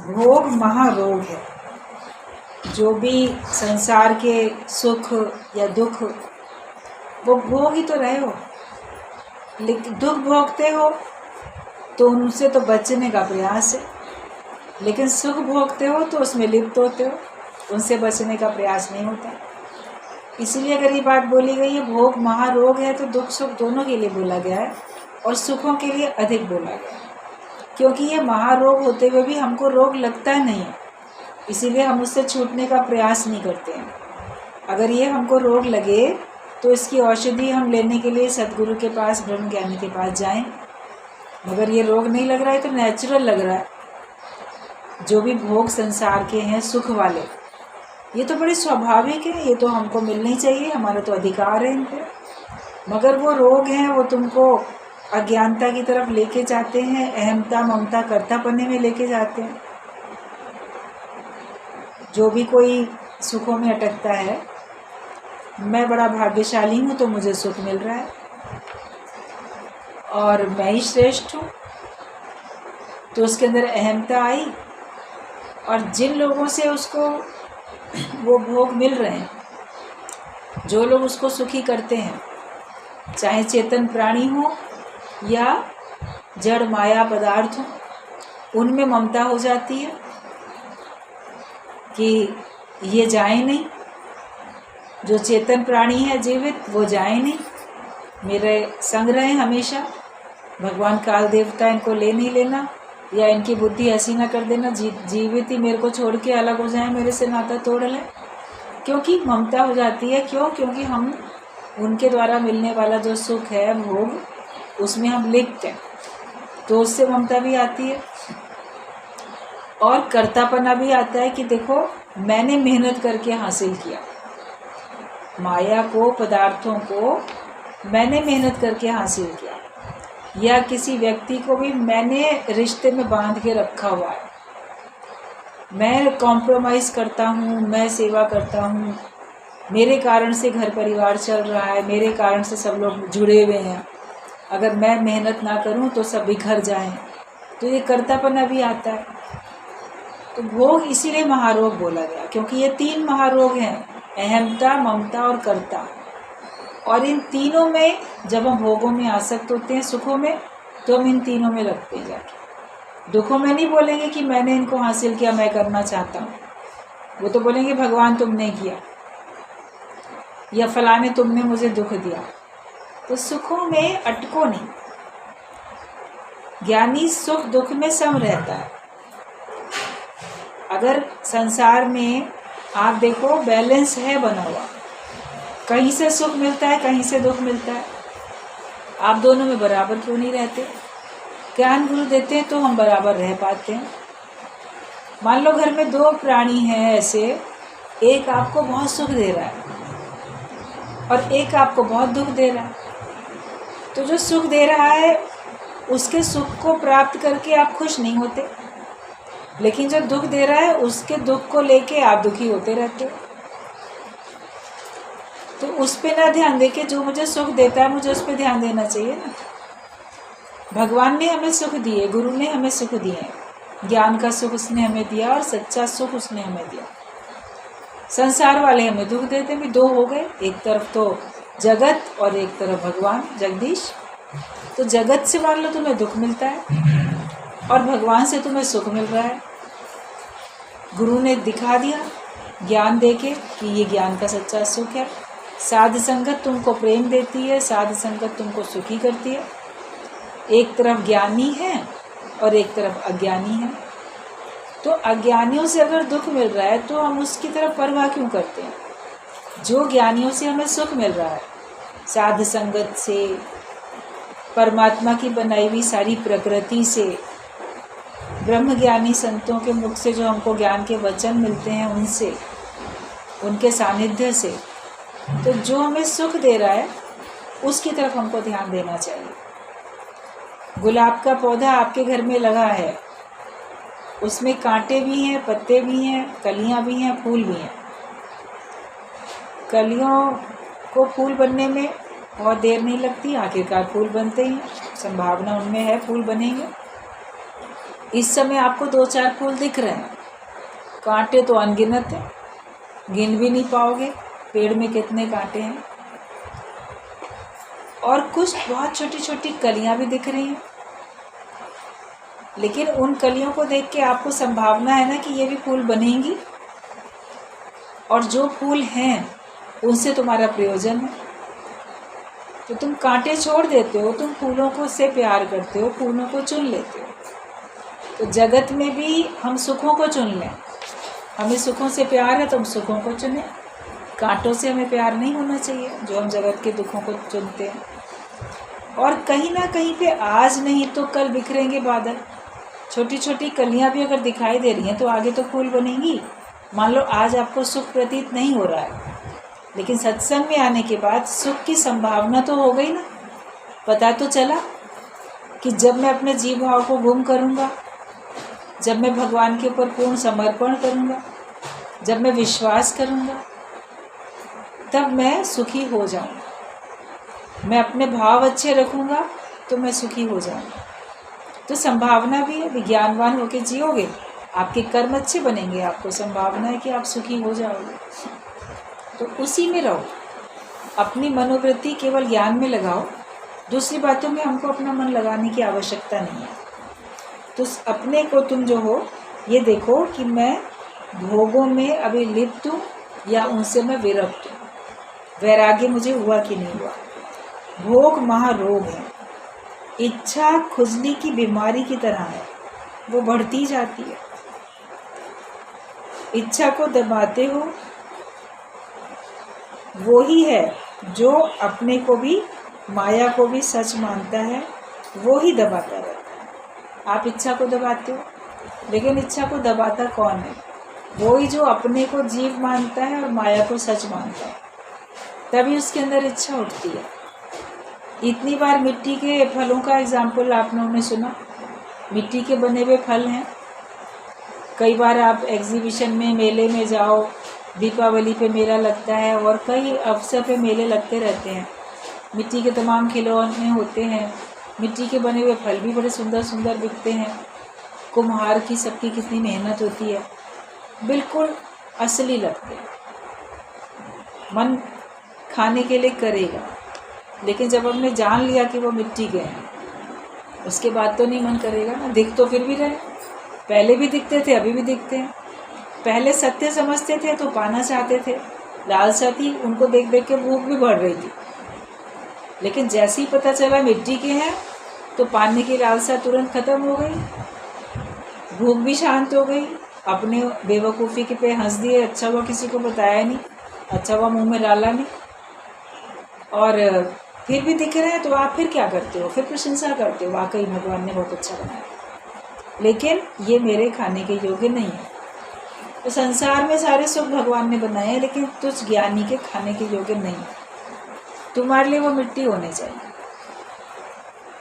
भोग महारोग है। जो भी संसार के सुख या दुख वो भोग ही तो रहे हो, लेकिन दुख भोगते हो तो उनसे तो बचने का प्रयास है, लेकिन सुख भोगते हो तो उसमें लिप्त होते हो, उनसे बचने का प्रयास नहीं होता। इसीलिए अगर ये बात बोली गई है भोग महारोग है तो दुख सुख दोनों के लिए बोला गया है और सुखों के लिए अधिक बोला गया है, क्योंकि ये महारोग होते हुए भी हमको रोग लगता नहीं है, इसीलिए हम उससे छूटने का प्रयास नहीं करते हैं। अगर ये हमको रोग लगे तो इसकी औषधि हम लेने के लिए सद्गुरु के पास, ब्रह्म ज्ञानी के पास जाएं। मगर ये रोग नहीं लग रहा है तो नेचुरल लग रहा है। जो भी भोग संसार के हैं सुख वाले, ये तो बड़े स्वाभाविक है, ये तो हमको मिलने ही चाहिए, हमारा तो अधिकार है इन पे। मगर वो रोग हैं, वो तुमको अज्ञानता की तरफ लेके जाते हैं, अहमता ममता कर्तापने में लेके जाते हैं। जो भी कोई सुखों में अटकता है, मैं बड़ा भाग्यशाली हूँ तो मुझे सुख मिल रहा है और मैं ही श्रेष्ठ हूँ, तो उसके अंदर अहमता आई और जिन लोगों से उसको वो भोग मिल रहे हैं, जो लोग उसको सुखी करते हैं, चाहे चेतन प्राणी हो या जड़ माया पदार्थ हो, उनमें ममता हो जाती है कि ये जाए नहीं। जो चेतन प्राणी है जीवित वो जाए नहीं, मेरे संग रहे हमेशा। भगवान काल देवता इनको ले नहीं लेना या इनकी बुद्धि ऐसी ना कर देना जीवित ही मेरे को छोड़ के अलग हो जाए, मेरे से नाता तोड़ लें, क्योंकि ममता हो जाती है। क्योंकि हम उनके द्वारा मिलने वाला जो सुख है भोग, उसमें हम लिप्त हैं, तो उससे ममता भी आती है और कर्तापना भी आता है कि देखो मैंने मेहनत करके हासिल किया, माया को, पदार्थों को मैंने मेहनत करके हासिल किया, या किसी व्यक्ति को भी मैंने रिश्ते में बांध के रखा हुआ है, मैं कॉम्प्रोमाइज़ करता हूँ, मैं सेवा करता हूँ, मेरे कारण से घर परिवार चल रहा है, मेरे कारण से सब लोग जुड़े हुए हैं, अगर मैं मेहनत ना करूँ तो सब बिखर जाएं, तो ये कर्तापना भी आता है। तो भोग इसीलिए महारोग बोला गया, क्योंकि ये 3 महारोग हैं, अहमता, ममता और कर्ता। और इन तीनों में जब हम भोगों में आसक्त होते हैं, सुखों में, तो हम इन तीनों में लगते हैं जाके। दुखों में नहीं बोलेंगे कि मैंने इनको हासिल किया, मैं करना चाहता हूँ, वो तो बोलेंगे भगवान तुमने किया या फलाने तुमने मुझे दुख दिया। तो सुखों में अटको नहीं, ज्ञानी सुख दुख में सम रहता है। अगर संसार में आप देखो बैलेंस है बना हुआ, कहीं से सुख मिलता है, कहीं से दुख मिलता है, आप दोनों में बराबर क्यों नहीं रहते? ज्ञान गुरु देते हैं तो हम बराबर रह पाते हैं। मान लो घर में 2 प्राणी हैं ऐसे, एक आपको बहुत सुख दे रहा है और एक आपको बहुत दुख दे रहा है, तो जो सुख दे रहा है उसके सुख को प्राप्त करके आप खुश नहीं होते, लेकिन जो दुख दे रहा है उसके दुख को लेके आप दुखी होते रहते हो। तो उस पे ना ध्यान देके जो मुझे सुख देता है मुझे उस पे ध्यान देना चाहिए ना। भगवान ने हमें सुख दिए, गुरु ने हमें सुख दिए, ज्ञान का सुख उसने हमें दिया और सच्चा सुख उसने हमें दिया। संसार वाले हमें दुख देते भी 2 हो गए, एक तरफ तो जगत और एक तरफ भगवान जगदीश। तो जगत से मान लो तुम्हें दुख मिलता है और भगवान से तुम्हें सुख मिल रहा है। गुरु ने दिखा दिया ज्ञान देके कि ये ज्ञान का सच्चा सुख है। साध संगत तुमको प्रेम देती है, साध संगत तुमको सुखी करती है। एक तरफ ज्ञानी है और एक तरफ अज्ञानी है। तो अज्ञानियों से अगर दुख मिल रहा है तो हम उसकी तरफ परवाह क्यों करते हैं? जो ज्ञानियों से हमें सुख मिल रहा है, साध संगत से, परमात्मा की बनाई हुई सारी प्रकृति से, ब्रह्म ज्ञानी संतों के मुख से जो हमको ज्ञान के वचन मिलते हैं उनसे, उनके सानिध्य से, तो जो हमें सुख दे रहा है उसकी तरफ हमको ध्यान देना चाहिए। गुलाब का पौधा आपके घर में लगा है, उसमें कांटे भी हैं, पत्ते भी हैं, कलियां भी हैं, फूल भी हैं। कलियों को फूल बनने में बहुत देर नहीं लगती, आखिरकार फूल बनते ही, संभावना उनमें है फूल बनेंगे। इस समय आपको 2-4 फूल दिख रहे हैं, कांटे तो अनगिनत हैं, गिन भी नहीं पाओगे पेड़ में कितने कांटे हैं। और कुछ बहुत छोटी छोटी कलियां भी दिख रही हैं, लेकिन उन कलियों को देख के आपको संभावना है ना कि ये भी फूल बनेंगी, और जो फूल हैं उनसे तुम्हारा प्रयोजन है। तो तुम कांटे छोड़ देते हो, तुम फूलों को से प्यार करते हो, फूलों को चुन लेते हो। तो जगत में भी हम सुखों को चुन लें, हमें सुखों से प्यार है तो हम सुखों को चुनें। कांटों से हमें प्यार नहीं होना चाहिए जो हम जगत के दुखों को चुनते हैं। और कहीं ना कहीं पे आज नहीं तो कल बिखरेंगे बादल। छोटी छोटी कलियां भी अगर दिखाई दे रही हैं तो आगे तो फूल बनेंगी। मान लो आज आपको सुख प्रतीत नहीं हो रहा है, लेकिन सत्संग में आने के बाद सुख की संभावना तो हो गई ना। पता तो चला कि जब मैं अपने जीव भाव को गुम करूँगा, जब मैं भगवान के ऊपर पूर्ण समर्पण करूँगा, जब मैं विश्वास करूँगा, तब मैं सुखी हो जाऊँगा। मैं अपने भाव अच्छे रखूँगा तो मैं सुखी हो जाऊँगा। तो संभावना भी है, विज्ञानवान होकर जियोगे, आपके कर्म अच्छे बनेंगे, आपको संभावना है कि आप सुखी हो जाओगे। तो उसी में रहो, अपनी मनोवृत्ति केवल ज्ञान में लगाओ, दूसरी बातों में हमको अपना मन लगाने की आवश्यकता नहीं है। तो अपने को तुम जो हो ये देखो कि मैं भोगों में अभी लिप्त हूँ या उनसे मैं विरक्त हूँ, वैराग्य मुझे हुआ कि नहीं हुआ। भोग महारोग है, इच्छा खुजली की बीमारी की तरह है, वो बढ़ती जाती है। इच्छा को दबाते हो वो ही है जो अपने को भी माया को भी सच मानता है, वो ही दबाता रहता है। आप इच्छा को दबाते हो, लेकिन इच्छा को दबाता कौन है? वो ही जो अपने को जीव मानता है और माया को सच मानता है, तभी उसके अंदर इच्छा उठती है। इतनी बार मिट्टी के फलों का एग्जाम्पल आप लोगों ने सुना, मिट्टी के बने हुए फल हैं। कई बार आप एग्जीबिशन में, मेले में जाओ, दीपावली पे मेला लगता है और कई अवसर पे मेले लगते रहते हैं, मिट्टी के तमाम खिलौने होते हैं, मिट्टी के बने हुए फल भी बड़े सुंदर सुंदर बिकते हैं। कुम्हार की सबकी कितनी मेहनत होती है, बिल्कुल असली लगते हैं। मन खाने के लिए करेगा, लेकिन जब हमने जान लिया कि वो मिट्टी के हैं, उसके बाद तो नहीं मन करेगा ना। दिख तो फिर भी रहे, पहले भी दिखते थे, अभी भी दिखते हैं। पहले सत्य समझते थे तो पाना चाहते थे, लालसा थी, उनको देख देख के भूख भी बढ़ रही थी। लेकिन जैसे ही पता चला मिट्टी के हैं तो पाने की लालसा तुरंत खत्म हो गई, भूख भी शांत हो गई। अपने बेवकूफ़ी के पे हंस दिए, अच्छा हुआ किसी को बताया नहीं, अच्छा हुआ मुंह में डाला नहीं। और फिर भी दिख रहे हैं तो आप फिर क्या करते हो? फिर प्रशंसा करते हो, वाकई भगवान ने बहुत अच्छा बनाया, लेकिन ये मेरे खाने के योग्य नहीं है। तो संसार में सारे सुख भगवान ने बनाए हैं, लेकिन तुझ ज्ञानी के खाने के योग्य नहीं है। तुम्हारे लिए वो मिट्टी होने चाहिए।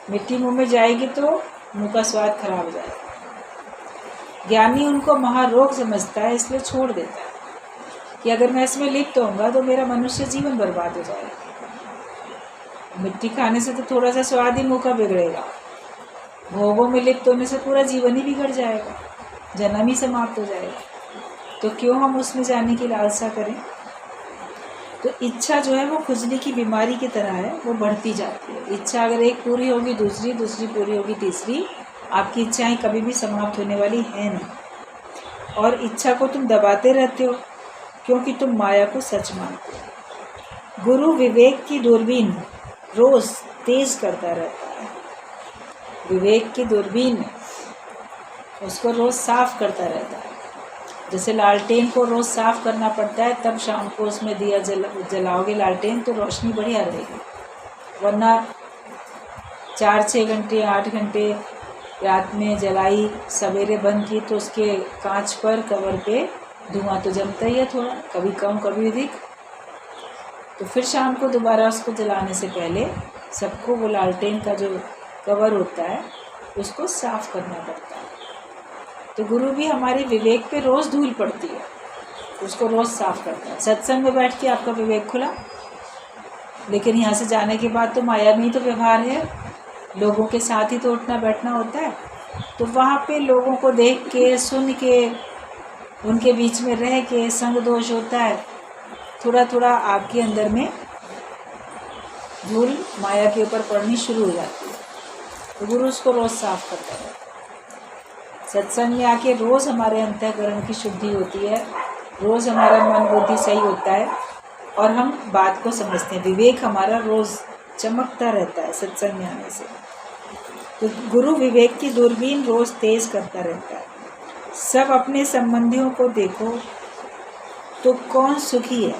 मिट्टी मुंह में जाएगी तो मुंह का स्वाद खराब हो जाएगा। ज्ञानी उनको महारोग समझता है, इसलिए छोड़ देता है कि अगर मैं इसमें लिप्त होऊंगा तो मेरा मनुष्य जीवन बर्बाद हो जाएगा। मिट्टी खाने से तो थोड़ा सा स्वाद ही मुंह का बिगड़ेगा, भोगों में लिप्त होने से पूरा जीवन ही बिगड़ जाएगा, जन्म ही समाप्त हो जाएगा। तो क्यों हम उसमें जाने की लालसा करें? तो इच्छा जो है वो खुजली की बीमारी की तरह है, वो बढ़ती जाती है। इच्छा अगर एक पूरी होगी दूसरी, दूसरी पूरी होगी तीसरी, आपकी इच्छाएं कभी भी समाप्त होने वाली है नहीं। और इच्छा को तुम दबाते रहते हो क्योंकि तुम माया को सच मानते हो। गुरु विवेक की दूरबीन रोज तेज करता रहता है, विवेक की दूरबीन उसको रोज साफ करता रहता है। जैसे लालटेन को रोज़ साफ़ करना पड़ता है, तब शाम को उसमें दिया जलाओगे लालटेन तो रोशनी बढ़िया रहेगी। वरना 4-6 घंटे 8 घंटे रात में जलाई, सवेरे बंद की तो उसके कांच पर, कवर पे धुआं तो जमता ही है, थोड़ा कभी कम कभी अधिक। तो फिर शाम को दोबारा उसको जलाने से पहले सबको वो लालटेन का जो कवर होता है उसको साफ़ करना पड़ता है। तो गुरु भी हमारे विवेक पे रोज़ धूल पड़ती है, उसको रोज़ साफ करता है। सत्संग में बैठ के आपका विवेक खुला, लेकिन यहाँ से जाने के बाद तो माया में ही तो व्यवहार है, लोगों के साथ ही तो उठना बैठना होता है। तो वहाँ पे लोगों को देख के, सुन के, उनके बीच में रह के संग दोष होता है, थोड़ा थोड़ा आपके अंदर में धूल माया के ऊपर पड़नी शुरू हो जाती है। तो गुरु उसको रोज़ साफ करता है। सत्संग में आके रोज़ हमारे अंतःकरण की शुद्धि होती है, रोज़ हमारा मन बुद्धि सही होता है और हम बात को समझते हैं। विवेक हमारा रोज़ चमकता रहता है सत्संग में आने से। तो गुरु विवेक की दूरबीन रोज़ तेज करता रहता है। सब अपने संबंधियों को देखो तो कौन सुखी है।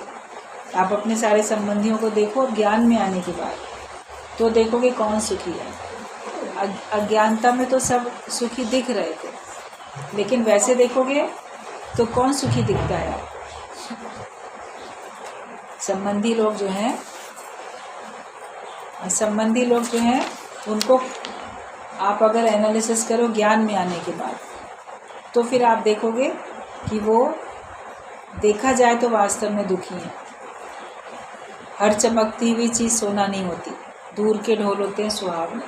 आप अपने सारे संबंधियों को देखो ज्ञान में आने के बाद, तो देखोगे कौन सुखी है। अज्ञानता में तो सब सुखी दिख रहे थे, लेकिन वैसे देखोगे तो कौन सुखी दिखता है। संबंधी लोग जो हैं उनको आप अगर एनालिसिस करो ज्ञान में आने के बाद, तो फिर आप देखोगे कि वो देखा जाए तो वास्तव में दुखी है। हर चमकती हुई चीज़ सोना नहीं होती, दूर के ढोल होते हैं सुहावने।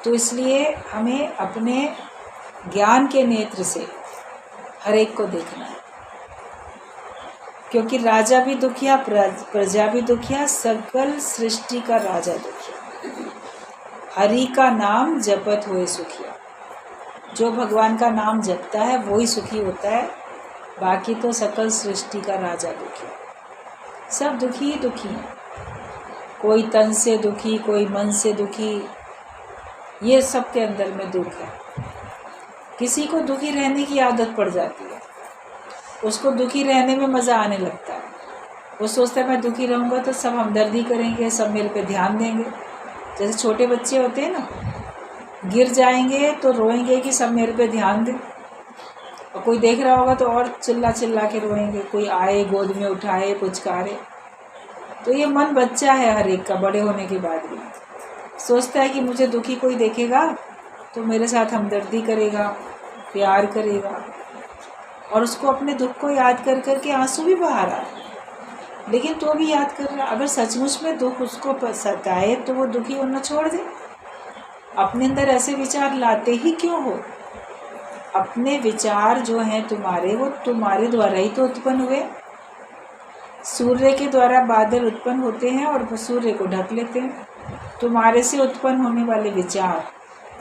तो इसलिए हमें अपने ज्ञान के नेत्र से हर एक को देखना है, क्योंकि राजा भी दुखिया, प्रजा भी दुखिया, सकल सृष्टि का राजा दुखिया। हरि का नाम जपत हुए सुखिया। जो भगवान का नाम जपता है वही सुखी होता है, बाकी तो सकल सृष्टि का राजा दुखिया। सब दुखी ही दुखी हैं, कोई तन से दुखी, कोई मन से दुखी, ये सब के अंदर में दुख है। किसी को दुखी रहने की आदत पड़ जाती है, उसको दुखी रहने में मज़ा आने लगता है। वो सोचता है मैं दुखी रहूँगा तो सब हमदर्दी करेंगे, सब मेरे पे ध्यान देंगे। जैसे छोटे बच्चे होते हैं ना, गिर जाएंगे तो रोएंगे कि सब मेरे पे ध्यान दें, और कोई देख रहा होगा तो और चिल्ला चिल्ला के रोएंगे, कोई आए गोद में उठाए पुचकारे। तो ये मन बच्चा है हर एक का, बड़े होने के बाद भी सोचता है कि मुझे दुखी कोई देखेगा तो मेरे साथ हमदर्दी करेगा, प्यार करेगा, और उसको अपने दुख को याद कर कर के आंसू भी बहा रहा है, लेकिन तो भी याद कर रहा। अगर सचमुच में दुख उसको सताए तो वो दुखी होना छोड़ दे। अपने अंदर ऐसे विचार लाते ही क्यों हो? अपने विचार जो हैं तुम्हारे, वो तुम्हारे द्वारा ही तो उत्पन्न हुए। सूर्य के द्वारा बादल उत्पन्न होते हैं और सूर्य को ढक लेते हैं। तुम्हारे से उत्पन्न होने वाले विचार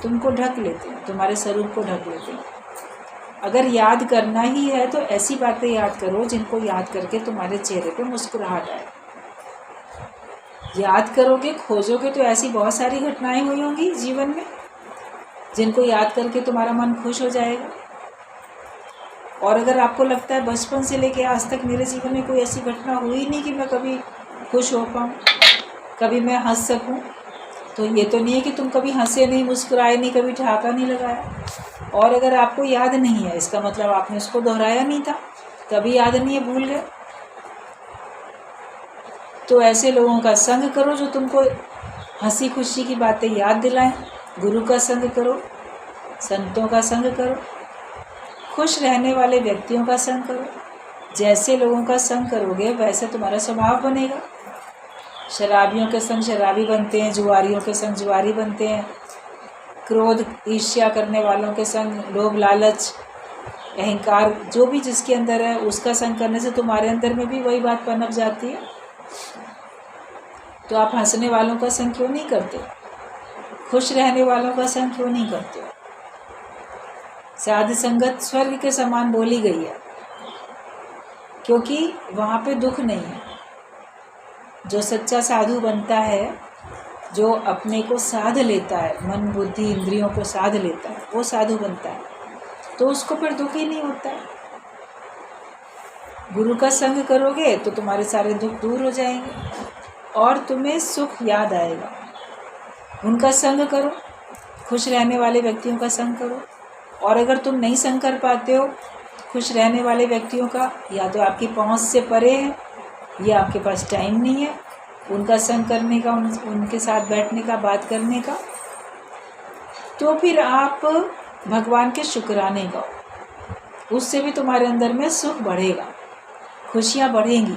तुमको ढक लेते हैं, तुम्हारे स्वरूप को ढक लेते हैं। अगर याद करना ही है तो ऐसी बातें याद करो जिनको याद करके तुम्हारे चेहरे पे मुस्कुराहट आए। याद करोगे, खोजोगे तो ऐसी बहुत सारी घटनाएं हुई होंगी जीवन में जिनको याद करके तुम्हारा मन खुश हो जाएगा। और अगर आपको लगता है बचपन से लेके आज तक मेरे जीवन में कोई ऐसी घटना हुई नहीं कि मैं कभी खुश हो पाऊँ, कभी मैं हंस सकूँ, तो ये तो नहीं है कि तुम कभी हंसे नहीं, मुस्कुराए नहीं, कभी ठहाका नहीं लगाया। और अगर आपको याद नहीं है, इसका मतलब आपने उसको दोहराया नहीं था, कभी याद नहीं है, भूल गए। तो ऐसे लोगों का संग करो जो तुमको हंसी खुशी की बातें याद दिलाएं। गुरु का संग करो, संतों का संग करो, खुश रहने वाले व्यक्तियों का संग करो। जैसे लोगों का संग करोगे वैसे तुम्हारा स्वभाव बनेगा। शराबियों के संग शराबी बनते हैं, जुआरियों के संग जुआरी बनते हैं, क्रोध ईर्ष्या करने वालों के संग लोभ लालच अहंकार जो भी जिसके अंदर है उसका संग करने से तुम्हारे अंदर में भी वही बात पनप जाती है। तो आप हंसने वालों का संग क्यों नहीं करते? खुश रहने वालों का संग क्यों नहीं करते? साध संगत स्वर्ग के समान बोली गई है, क्योंकि वहाँ पे दुख नहीं है। जो सच्चा साधु बनता है, जो अपने को साध लेता है, मन बुद्धि इंद्रियों को साध लेता है, वो साधु बनता है, तो उसको फिर दुख ही नहीं होता है। गुरु का संग करोगे तो तुम्हारे सारे दुख दूर हो जाएंगे और तुम्हें सुख याद आएगा। उनका संग करो, खुश रहने वाले व्यक्तियों का संग करो। और अगर तुम नहीं संग कर पाते हो खुश रहने वाले व्यक्तियों का, या तो आपकी पहुंच से परे है या आपके पास टाइम नहीं है उनका संग करने का, उनके साथ बैठने का, बात करने का, तो फिर आप भगवान के शुक्राने गाओ। उससे भी तुम्हारे अंदर में सुख बढ़ेगा, खुशियाँ बढ़ेंगी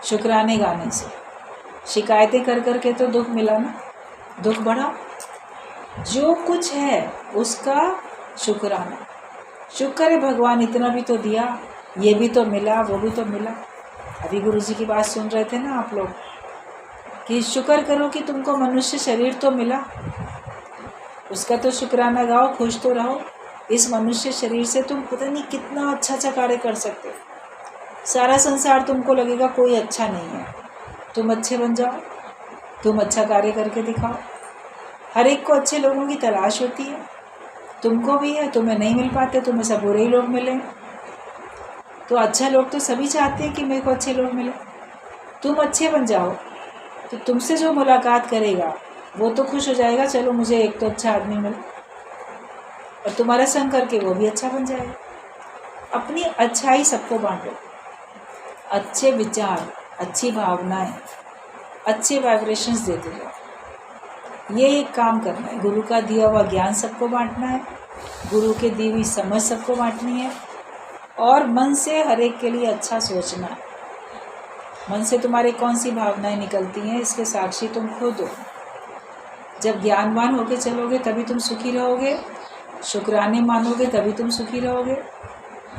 शुक्राने गाने से। शिकायतें कर कर के तो दुख मिला ना, दुख बढ़ा। जो कुछ है उसका शुक्राना। शुक्र है भगवान इतना भी तो दिया, ये भी तो मिला, वो भी तो मिला। अभी गुरु जी की बात सुन रहे थे ना आप लोग कि शुक्र करो कि तुमको मनुष्य शरीर तो मिला, उसका तो शुक्राना गाओ, खुश तो रहो। इस मनुष्य शरीर से तुम पता नहीं कितना अच्छा अच्छा कार्य कर सकते हो। सारा संसार तुमको लगेगा कोई अच्छा नहीं है, तुम अच्छे बन जाओ, तुम अच्छा कार्य करके दिखाओ। हर एक को अच्छे लोगों की तलाश होती है, तुमको भी है। तुम्हें नहीं मिल पाते, तुम्हें सब बुरे ही लोग मिले। तो अच्छा लोग तो सभी चाहते हैं कि मेरे को अच्छे लोग मिले। तुम अच्छे बन जाओ तो तुमसे जो मुलाकात करेगा वो तो खुश हो जाएगा, चलो मुझे एक तो अच्छा आदमी मिला, और तुम्हारा संग करके वो भी अच्छा बन जाएगा। अपनी अच्छाई सबको बांटो, अच्छे विचार, अच्छी भावनाएं, अच्छे वाइब्रेशंस देते जाओ। ये एक काम करना है। गुरु का दिया हुआ ज्ञान सबको बांटना है, गुरु के दी हुई समझ सबको बांटनी है, और मन से हर एक के लिए अच्छा सोचना है। मन से तुम्हारे कौन सी भावनाएं निकलती हैं इसके साक्षी तुम खुद हो। जब ज्ञानवान होके चलोगे तभी तुम सुखी रहोगे, शुक्राने मानोगे तभी तुम सुखी रहोगे।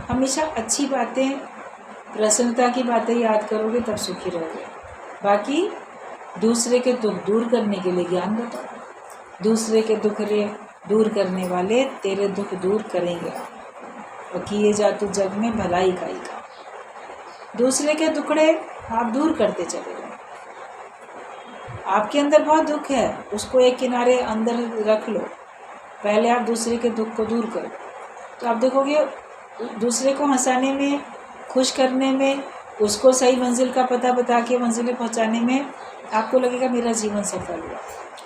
हमेशा अच्छी बातें, प्रसन्नता की बातें याद करोगे तब सुखी रहोगे। बाकी दूसरे के दुख दूर करने के लिए ज्ञान बताओ। दूसरे के दुख दूर करने वाले तेरे दुख दूर करेंगे, और किए जा तू जग में भलाई का। दूसरे के दुखड़े आप दूर करते चले जाओ। आपके अंदर बहुत दुख है, उसको एक किनारे अंदर रख लो, पहले आप दूसरे के दुख को दूर करो। तो आप देखोगे दूसरे को हंसाने में, खुश करने में, उसको सही मंजिल का पता बता के मंजिलें पहुंचाने में आपको लगेगा मेरा जीवन सफल हुआ,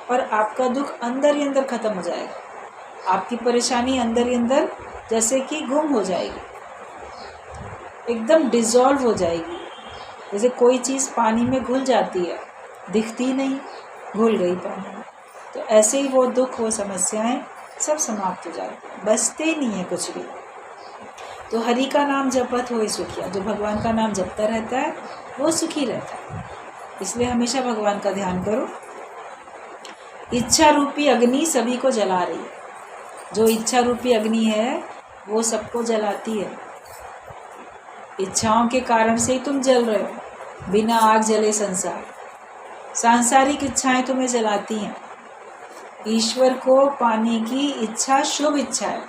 और आपका दुख अंदर ही अंदर ख़त्म हो जाएगा। आपकी परेशानी अंदर ही अंदर जैसे कि गुम हो जाएगी, एकदम डिज़ोल्व हो जाएगी। जैसे कोई चीज़ पानी में घुल जाती है, दिखती नहीं, घुल गई पानी में। तो ऐसे ही वो दुख, वो समस्याएं सब समाप्त हो जाती हैं, बचते ही नहीं है कुछ भी। तो हरि का नाम जपत होए सुखिया, जो भगवान का नाम जपता रहता है वो सुखी रहता है। इसलिए हमेशा भगवान का ध्यान करो। इच्छा रूपी अग्नि सभी को जला रही है। जो इच्छा रूपी अग्नि है वो सबको जलाती है। इच्छाओं के कारण से ही तुम जल रहे हो। बिना आग जले संसार, सांसारिक इच्छाएं तुम्हें जलाती हैं। ईश्वर को पाने की इच्छा शुभ इच्छा है,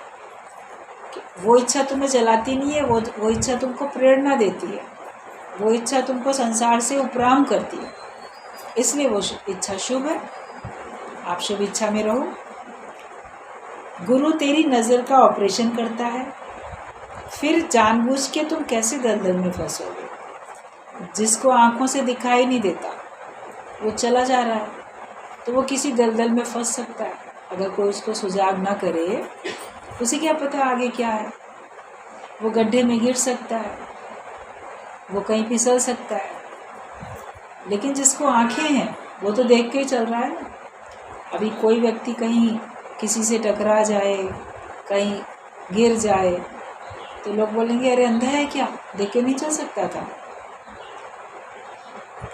वो इच्छा तुम्हें जलाती नहीं है, वो इच्छा तुमको प्रेरणा देती है, वो इच्छा तुमको संसार से उपराम करती है। इसलिए वो इच्छा शुभ है। आप शुभ इच्छा में रहो। गुरु तेरी नज़र का ऑपरेशन करता है, फिर जानबूझ के तुम कैसे दलदल में फंसोगे। जिसको आंखों से दिखाई नहीं देता वो चला जा रहा है, तो वो किसी दलदल में फंस सकता है। अगर कोई उसको सुजाग ना करे, उसे क्या पता आगे क्या है। वो गड्ढे में गिर सकता है, वो कहीं फिसल सकता है। लेकिन जिसको आंखें हैं वो तो देख के ही चल रहा है ना। अभी कोई व्यक्ति कहीं किसी से टकरा जाए, कहीं गिर जाए, तो लोग बोलेंगे अरे अंधा है क्या, देख के नहीं चल सकता था।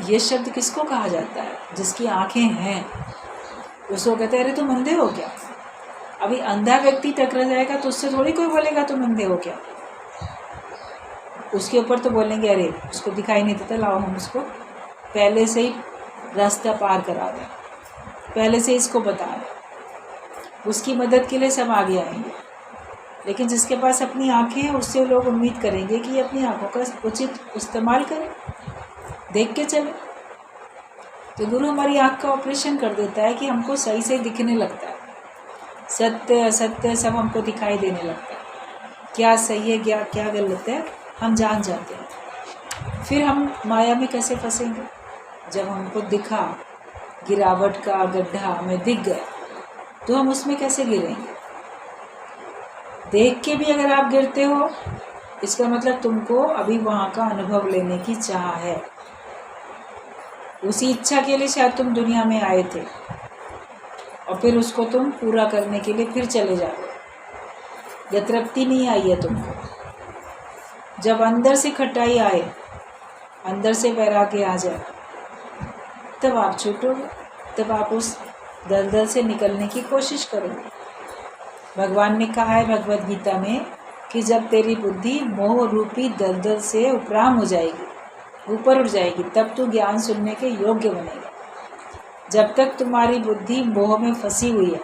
ये शब्द किसको कहा जाता है? जिसकी आंखें हैं उसको कहते हैं अरे तुम अंधे हो क्या। अभी अंधा व्यक्ति टकरा जाएगा तो उससे थोड़ी कोई बोलेगा तुम अंधे हो क्या। उसके ऊपर तो बोलेंगे अरे उसको दिखाई नहीं देता, लाओ हम उसको पहले से ही रास्ता पार करा दें, पहले से इसको बता दें। उसकी मदद के लिए सब आगे आएंगे। लेकिन जिसके पास अपनी आंखें हैं उससे लोग उम्मीद करेंगे कि ये अपनी आंखों का उचित इस्तेमाल करे, देख के चले। तो गुरु हमारी आँख का ऑपरेशन कर देता है कि हमको सही से दिखने लगता है, सत्य असत्य सब हमको दिखाई देने लगता है, क्या सही है क्या गलत है हम जान जाते हैं। फिर हम माया में कैसे फंसेंगे? जब हमको दिखा गिरावट का गड्ढा हमें दिख गया तो हम उसमें कैसे गिरेंगे? देख के भी अगर आप गिरते हो इसका मतलब तुमको अभी वहाँ का अनुभव लेने की चाह है। उसी इच्छा के लिए शायद तुम दुनिया में आए थे और फिर उसको तुम पूरा करने के लिए फिर चले जाओ, या तृप्ति नहीं आई है तुमको। जब अंदर से खटाई आए, अंदर से वैराग्य आ जाए, तब आप छूटोगे, तब आप उस दलदल से निकलने की कोशिश करोगे। भगवान ने कहा है भगवद गीता में कि जब तेरी बुद्धि मोह रूपी दलदल से उपराम हो जाएगी, ऊपर उठ जाएगी, तब तू ज्ञान सुनने के योग्य बनेगा। जब तक तुम्हारी बुद्धि मोह में फंसी हुई है,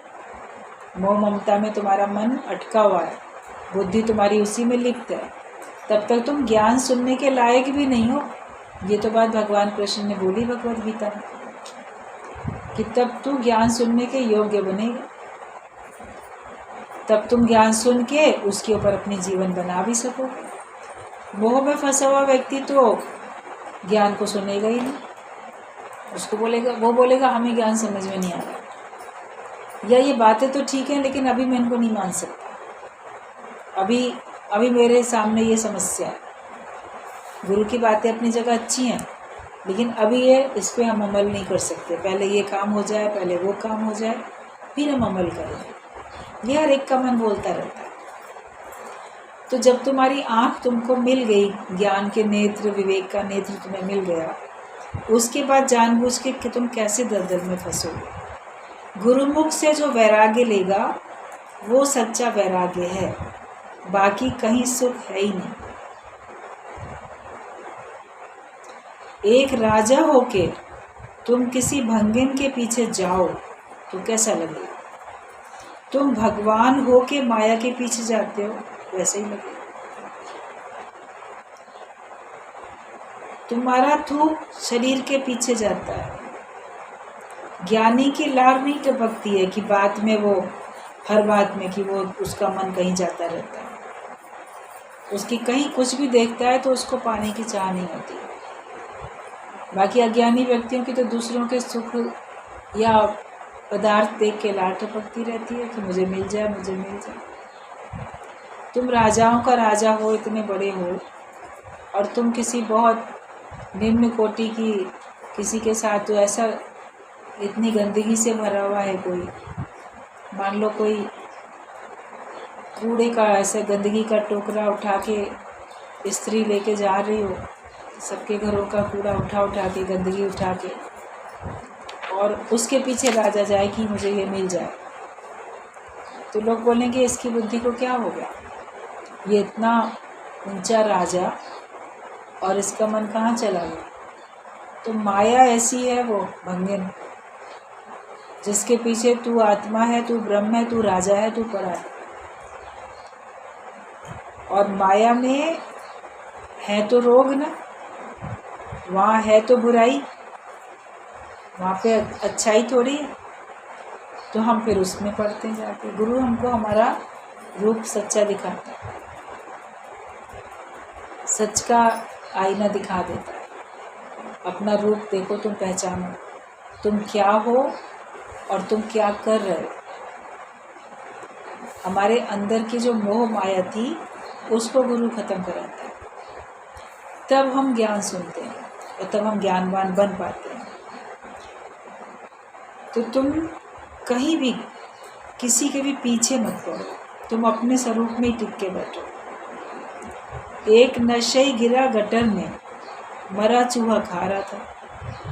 मोह ममता में तुम्हारा मन अटका हुआ है, बुद्धि तुम्हारी उसी में लिप्त है, तब तक तुम ज्ञान सुनने के लायक भी नहीं हो। ये तो बात भगवान कृष्ण ने बोली भगवद गीता में कि तब तू ज्ञान सुनने के योग्य बनेगा, तब तुम ज्ञान सुन के उसके ऊपर अपनी जीवन बना भी सकोगे। मोह में फंसा हुआ व्यक्ति तो ज्ञान को सुनेगा ही नहीं, उसको बोलेगा, वो बोलेगा हमें ज्ञान समझ में नहीं आ रहा, या ये बातें तो ठीक हैं लेकिन अभी मैं इनको नहीं मान सकता, अभी मेरे सामने ये समस्या है। गुरु की बातें अपनी जगह अच्छी हैं लेकिन अभी इस पर हम अमल नहीं कर सकते, पहले ये काम हो जाए, पहले वो काम हो जाए, फिर हम अमल करें। ये हर एक का मन बोलता रहता है। तो जब तुम्हारी आँख तुमको मिल गई, ज्ञान के नेत्र, विवेक का नेत्र तुम्हें मिल गया, उसके बाद जानबूझ के कि तुम कैसे दलदल में फंसोगे। गुरुमुख से जो वैराग्य लेगा वो सच्चा वैराग्य है, बाकी कहीं सुख है ही नहीं। एक राजा होके तुम किसी भंगिन के पीछे जाओ तो कैसा लगेगा? तुम भगवान होके माया के पीछे जाते हो, वैसे ही लगेगा। तुम्हारा थूक शरीर के पीछे जाता है। ज्ञानी की लार नहीं टपकती है कि बात में वो, हर बात में कि वो उसका मन कहीं जाता रहता है, उसकी कहीं कुछ भी देखता है तो उसको पाने की चाह नहीं होती। बाकी अज्ञानी व्यक्तियों की तो दूसरों के सुख या पदार्थ देख के लार टपकती रहती है कि मुझे मिल जाए, मुझे मिल जाए। तुम राजाओं का राजा हो, इतने बड़े हो, और तुम किसी बहुत निम्न कोटि की किसी के साथ तो ऐसा इतनी गंदगी से भरा हुआ है, कोई मान लो कोई कूड़े का ऐसे गंदगी का टोकरा उठा के स्त्री लेके जा रही हो, सबके घरों का कूड़ा उठा के, गंदगी उठा के, और उसके पीछे राजा जाए कि मुझे ये मिल जाए, तो लोग बोलेंगे इसकी बुद्धि को क्या हो गया, ये इतना ऊंचा राजा और इसका मन कहाँ चला गया। तो माया ऐसी है, वो भंगिन जिसके पीछे तू आत्मा है, तू ब्रह्म है, तू राजा है, तू पड़ा है। और माया में है तो रोग ना, वहाँ है तो बुराई, वहाँ पे अच्छाई थोड़ी है। तो हम फिर उसमें पढ़ते जाते। गुरु हमको हमारा रूप सच्चा दिखाता है, सच का आईना दिखा देता है। अपना रूप देखो, तुम पहचानो तुम क्या हो और तुम क्या कर रहे हो। हमारे अंदर की जो मोह माया थी उसको गुरु खत्म कराता है, तब हम ज्ञान सुनते हैं और तब हम ज्ञानवान बन पाते हैं। तो तुम कहीं भी किसी के भी पीछे मत पड़ो, तुम अपने स्वरूप में ही टिक के बैठो। एक नशे गिरा गटर में, मरा चूहा खा रहा था,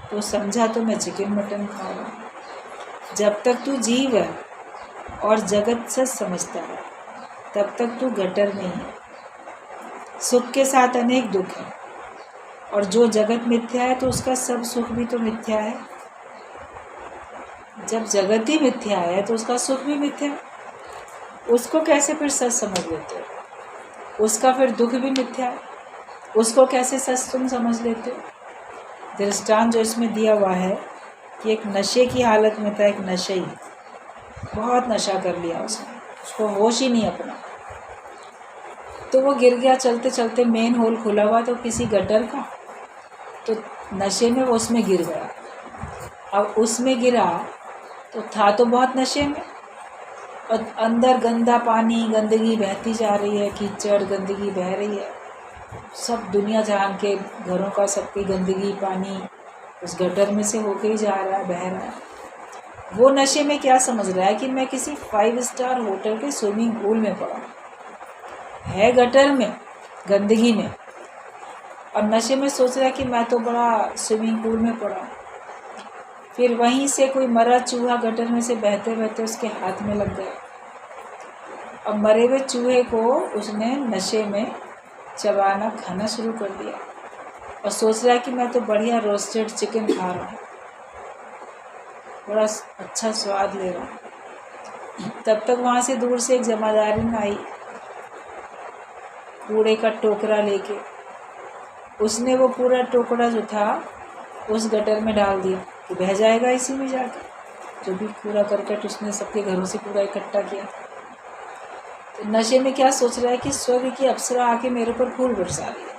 तो समझा तो मैं चिकन मटन खा रहा हूँ। जब तक तू जीव है और जगत सच समझता है, तब तक तू गटर में है। सुख के साथ अनेक दुख है, और जो जगत मिथ्या है तो उसका सब सुख भी तो मिथ्या है। जब जगत ही मिथ्या है तो उसका सुख भी मिथ्या है, उसको कैसे फिर सच समझ लेते हो? उसका फिर दुख भी मिथ्या है, उसको कैसे सच तुम समझ लेते हो? दृष्टांत जो इसमें दिया हुआ है कि एक नशे की हालत में था, एक नशेई, बहुत नशा कर लिया उसने, उसको होश ही नहीं अपना, तो वो गिर गया चलते चलते, मेन होल खुला हुआ तो किसी गटर का, तो नशे में वो उसमें गिर गया। अब उसमें गिरा तो था तो बहुत नशे में, और अंदर गंदा पानी, गंदगी बहती जा रही है, कीचड़ गंदगी बह रही है, सब दुनिया जहान के घरों का सबकी गंदगी पानी उस गटर में से होके ही जा रहा है, बह रहा है। वो नशे में क्या समझ रहा है कि मैं किसी 5 स्टार होटल के स्विमिंग पूल में पड़ा है, गटर में, गंदगी में, और नशे में सोच रहा है कि मैं तो बड़ा स्विमिंग पूल में पड़ा। फिर वहीं से कोई मरा चूहा गटर में से बहते बहते उसके हाथ में लग गया। अब मरे हुए चूहे को उसने नशे में चबाना खाना शुरू कर दिया और सोच रहा है कि मैं तो बढ़िया रोस्टेड चिकन खा रहा हूँ, बड़ा अच्छा स्वाद ले रहा हूँ। तब तक वहाँ से दूर से एक जमादारिन आई कूड़े का टोकरा लेके। उसने वो पूरा टोकरा जो था उस गटर में डाल दिया कि बह जाएगा इसी में जाकर। जो भी कूड़ा करकट उसने सबके घरों से पूरा इकट्ठा किया। तो नशे में क्या सोच रहा है कि स्वर्ग की अप्सरा आके मेरे पर फूल बरसा रही है।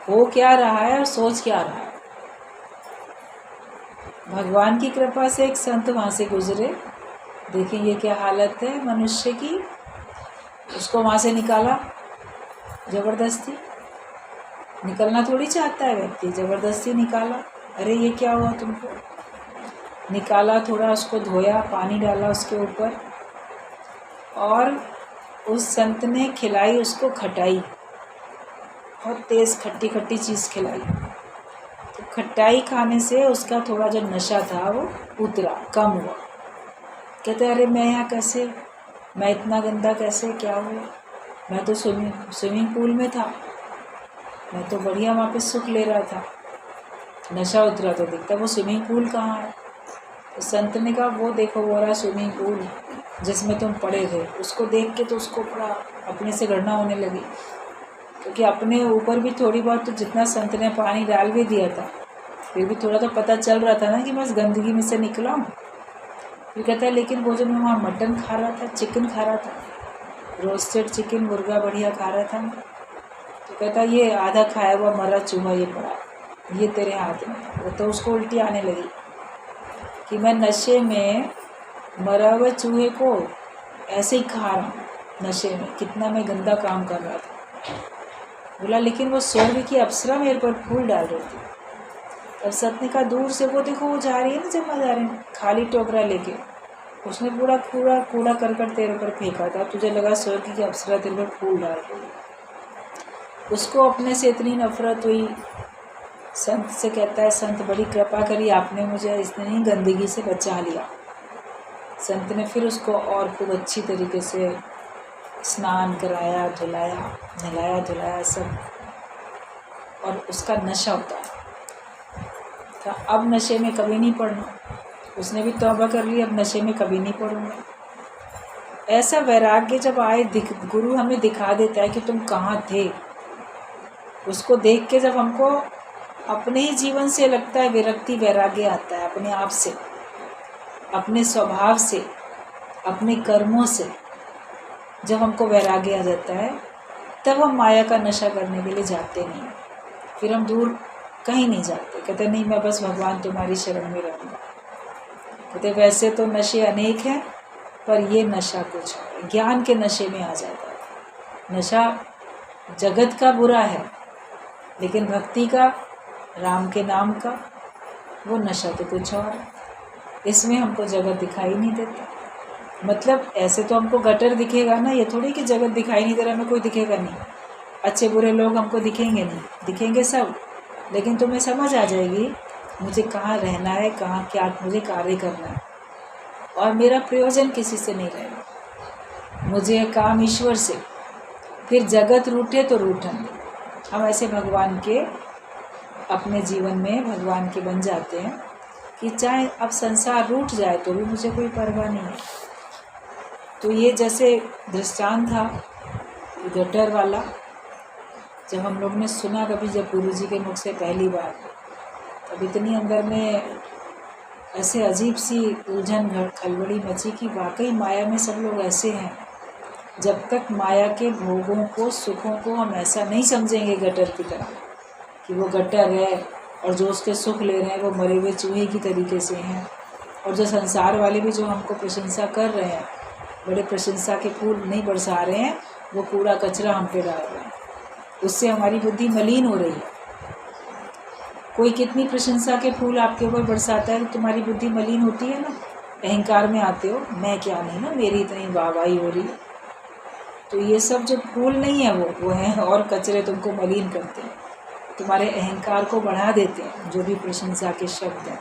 हो क्या रहा है और सोच क्या रहा है। भगवान की कृपा से एक संत वहाँ से गुजरे, देखें ये क्या हालत है मनुष्य की। उसको वहाँ से निकाला ज़बरदस्ती। निकलना थोड़ी चाहता है व्यक्ति, ज़बरदस्ती निकाला। अरे ये क्या हुआ तुमको। निकाला, थोड़ा उसको धोया, पानी डाला उसके ऊपर और उस संत ने खिलाई उसको खटाई, बहुत तेज़ खट्टी खट्टी चीज़ खिलाई। तो खटाई खाने से उसका थोड़ा जो नशा था वो उतरा, कम हुआ। कहते अरे मैं यहाँ कैसे, मैं इतना गंदा कैसे, क्या हुआ। मैं तो स्विमिंग पूल में था, मैं तो बढ़िया वहाँ पे सुख ले रहा था। नशा उतरा तो दिखता वो स्विमिंग पूल कहाँ है। तो संत ने कहा वो देखो वो रहा स्विमिंग पूल जिसमें तुम पड़े थे। उसको देख के तो उसको पूरा अपने से घृणा होने लगी, क्योंकि अपने ऊपर भी थोड़ी बहुत तो जितना संत ने पानी डाल भी दिया था फिर भी थोड़ा तो पता चल रहा था ना कि बस गंदगी में से निकला हूँ। फिर कहता है लेकिन वो जब मैं वहाँ मटन खा रहा था, चिकन खा रहा था, रोस्टेड चिकन, मुर्गा बढ़िया खा रहा था, तो कहता ये आधा खाया हुआ मरा चूहा ये पड़ा, ये तेरे हाथ में। वो तो उसको उल्टी आने लगी कि मैं नशे में मरा हुए चूहे को ऐसे ही खा रहा हूँ, नशे में कितना मैं गंदा काम कर रहा था। बोला लेकिन वो स्वर्ग की अप्सरा मेरे पर फूल डाल रही थी। अब सत्य का दूर से वो देखो वो जा रही है ना जमादारिन खाली टोकरा लेके, उसने पूरा कूड़ा करकट तेरे पर फेंका था, तुझे लगा स्वर्ग की अप्सरा तेरे पर फूल डाल रही है। उसको अपने से इतनी नफरत हुई। संत से कहता है संत बड़ी कृपा करी आपने, मुझे इतनी गंदगी से बचा लिया। संत ने फिर उसको और खूब अच्छी तरीके से स्नान कराया, धुलाया, नहलाया धुलाया सब, और उसका नशा उतारा। अब नशे में कभी नहीं पड़ना। उसने भी तौबा कर ली, अब नशे में कभी नहीं पड़ूंगा। ऐसा वैराग्य जब आए, गुरु हमें दिखा देता है कि तुम कहाँ थे। उसको देख के जब हमको अपने ही जीवन से लगता है विरक्ति, वैराग्य आता है अपने आप से, अपने स्वभाव से, अपने कर्मों से। जब हमको वैराग्य आ जाता है तब हम माया का नशा करने के लिए जाते नहीं, फिर हम दूर कहीं नहीं जाते। कहते नहीं मैं बस भगवान तुम्हारी शरण में रहूँगा। कहते वैसे तो नशे अनेक हैं पर ये नशा कुछ है, ज्ञान के नशे में आ जाता है। नशा जगत का बुरा है, लेकिन भक्ति का, राम के नाम का, वो नशा तो कुछ और है। इसमें हमको जगत दिखाई नहीं देता। मतलब ऐसे तो हमको गटर दिखेगा ना, ये थोड़ी कि जगत दिखाई नहीं दे रहा, हमें कोई दिखेगा नहीं। अच्छे बुरे लोग हमको दिखेंगे नहीं, दिखेंगे सब, लेकिन तुम्हें समझ आ जाएगी मुझे कहाँ रहना है, कहाँ क्या मुझे कार्य करना है, और मेरा प्रयोजन किसी से नहीं रहेगा, मुझे काम ईश्वर से। फिर जगत रूठे तो रूठन, हम ऐसे भगवान के अपने जीवन में भगवान के बन जाते हैं कि चाहे अब संसार रूठ जाए तो भी मुझे कोई परवाह नहीं है। तो ये जैसे दृष्टांत था गटर वाला, जब हम लोग ने सुना कभी, जब गुरुजी के मुख से पहली बार, तब इतनी अंदर में ऐसे अजीब सी उलझन खलबड़ी मची कि वाकई माया में सब लोग ऐसे हैं। जब तक माया के भोगों को, सुखों को हम ऐसा नहीं समझेंगे गटर की तरह कि वो गटर है और जो उसके सुख ले रहे हैं वो मरे हुए चूहे की तरीके से हैं, और जो संसार वाले भी जो हमको प्रशंसा कर रहे हैं, बड़े प्रशंसा के फूल नहीं बरसा रहे हैं, वो कूड़ा कचरा हम पे डाल रहे हैं, उससे हमारी बुद्धि मलिन हो रही है। कोई कितनी प्रशंसा के फूल आपके ऊपर बरसाता है तो तुम्हारी बुद्धि मलिन होती है ना, अहंकार में आते हो, मैं क्या नहीं ना, मेरी इतनी वाहवाही हो रही है। तो ये सब जो फूल नहीं है वो हैं और कचरे तुमको मलिन करते हैं, तुम्हारे अहंकार को बढ़ा देते हैं, जो भी प्रशंसा के शब्द हैं।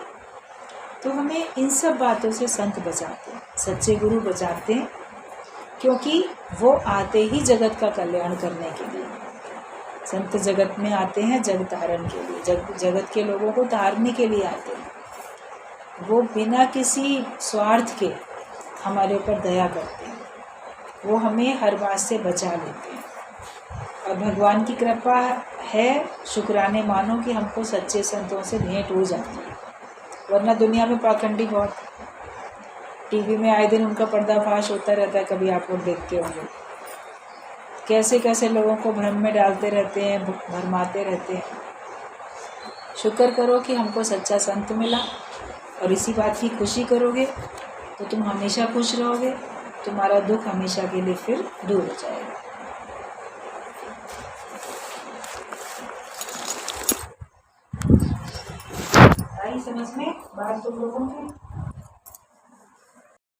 तो हमें इन सब बातों से संत बचाते हैं, सच्चे गुरु बचाते हैं, क्योंकि वो आते ही जगत का कल्याण करने के लिए। संत जगत में आते हैं जग धारण के लिए, जगत के लोगों को तारने के लिए आते हैं। वो बिना किसी स्वार्थ के हमारे ऊपर दया करते हैं, वो हमें हर बात से बचा लेते हैं। और भगवान की कृपा है, शुक्राने मानो कि हमको सच्चे संतों से भेंट हो जाती है। वरना दुनिया में पाखंडी बहुत, टीवी में आए दिन उनका पर्दाफाश होता रहता है, कभी आप लोग देखते होंगे कैसे कैसे लोगों को भ्रम में डालते रहते हैं, भरमाते रहते हैं। शुक्र करो कि हमको सच्चा संत मिला, और इसी बात की खुशी करोगे तो तुम हमेशा खुश रहोगे, तुम्हारा दुख हमेशा के लिए फिर दूर हो जाएगा। आई समझ में बात तुम लोगों की?